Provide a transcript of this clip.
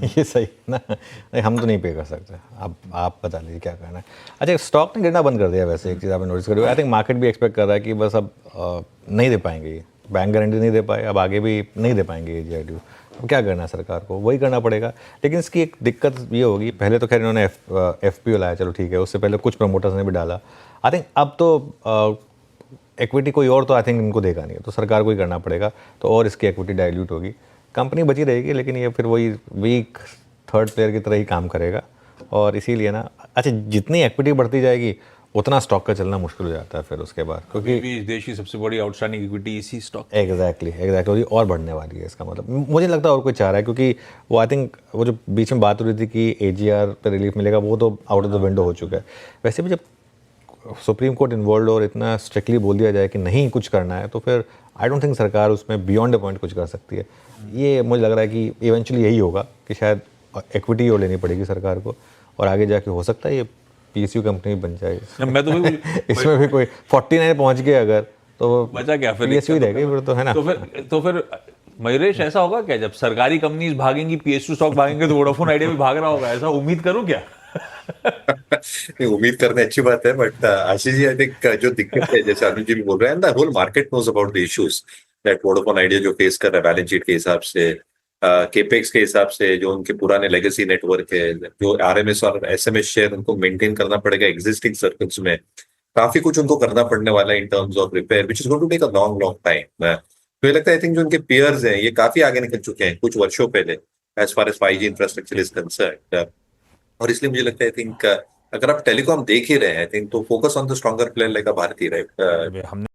ये सही है ना, नहीं हम तो नहीं पे कर सकते। आप बता लीजिए क्या करना है। अच्छा, स्टॉक ने गिरना बंद कर दिया वैसे, एक चीज़ आपने नोटिस करी, आई थिंक मार्केट भी एक्सपेक्ट कर रहा है कि बस अब नहीं दे पाएंगे ये, बैंक गारंटी नहीं दे पाए, अब आगे भी नहीं दे पाएंगे ये जीआईडीयू। अब क्या करना है सरकार को, वही करना पड़ेगा। लेकिन इसकी एक दिक्कत ये होगी, पहले तो खैर इन्होंने एफपीओ लाया, चलो ठीक है, उससे पहले कुछ प्रमोटर्स ने भी डाला। आई थिंक अब तो इक्विटी कोई और तो आई थिंक इनको देगा नहीं है, तो सरकार को ही करना पड़ेगा, तो और इसकी इक्विटी डाइल्यूट होगी, कंपनी बची रहेगी, लेकिन ये फिर वही वीक थर्ड प्लेयर की तरह ही काम करेगा। और इसीलिए ना, अच्छा जितनी इक्विटी बढ़ती जाएगी उतना स्टॉक का चलना मुश्किल हो जाता है फिर उसके बाद, क्योंकि भी इस देश की सबसे बड़ी आउटस्टैंडिंग इक्विटी इसी स्टॉक। एग्जैक्टली और बढ़ने वाली है इसका मतलब, मुझे लगता है और कोई चाह रहा है, क्योंकि वो आई थिंक वो जो बीच में बात हो रही थी कि एजीआर पे रिलीफ मिलेगा, वो तो आउट ऑफ द विंडो हो चुका है। वैसे भी जब सुप्रीम कोर्ट इन्वॉल्व और इतना स्ट्रिक्टली बोल दिया जाए कि नहीं कुछ करना है, तो फिर आई डोंट थिंक सरकार उसमें बियॉन्ड द पॉइंट कुछ कर सकती है। ये मुझे लग रहा है कि इवेंचुअली यही होगा कि शायद इक्विटी और लेनी पड़ेगी सरकार को, और आगे जाके हो सकता है ये पीएसयू कंपनी बन जाए। मैं तो इसमें भी कोई 49 पहुंच गए अगर, तो बचा क्या फिर, पीएसयू ही रह गई फिर, तो है ना। तो फिर मयूरेश, ऐसा होगा क्या जब सरकारी कंपनीज भागेंगी, पीएसयू स्टॉक भागेंगे, तो वोडाफोन आइडिया भी भाग रहा होगा, ऐसा उम्मीद करूं क्या? नहीं, उम्मीद करना अच्छी बात है, but Ashish ji, I think जो दिक्कत है, जैसे अनुज जी भी बोल रहे हैं, the whole market knows about the issues that Vodafone Idea जो फेस कर रहा है बैलेंस शीट के हिसाब से, केपेक्स के हिसाब से, जो उनके पुराने लेगेसी नेटवर्क है, जो आरएमएस और एसएमएस शेयर उनको मेंटेन करना पड़ेगा एग्जिस्टिंग सर्किट्स में, काफी कुछ उनको करना पड़ने वाला है in terms of repair, which is going to take a long long time. तो ये लगता है आई थिंक जो उनके पेयर्स हैं ये काफी आगे निकल चुके हैं कुछ वर्षों पहले, as far as 5G infrastructure is concern. और इसलिए मुझे लगता है आई थिंक अगर आप टेलीकॉम देख ही रहे हैं, I think to focus on the stronger player like Bharti, right. हमने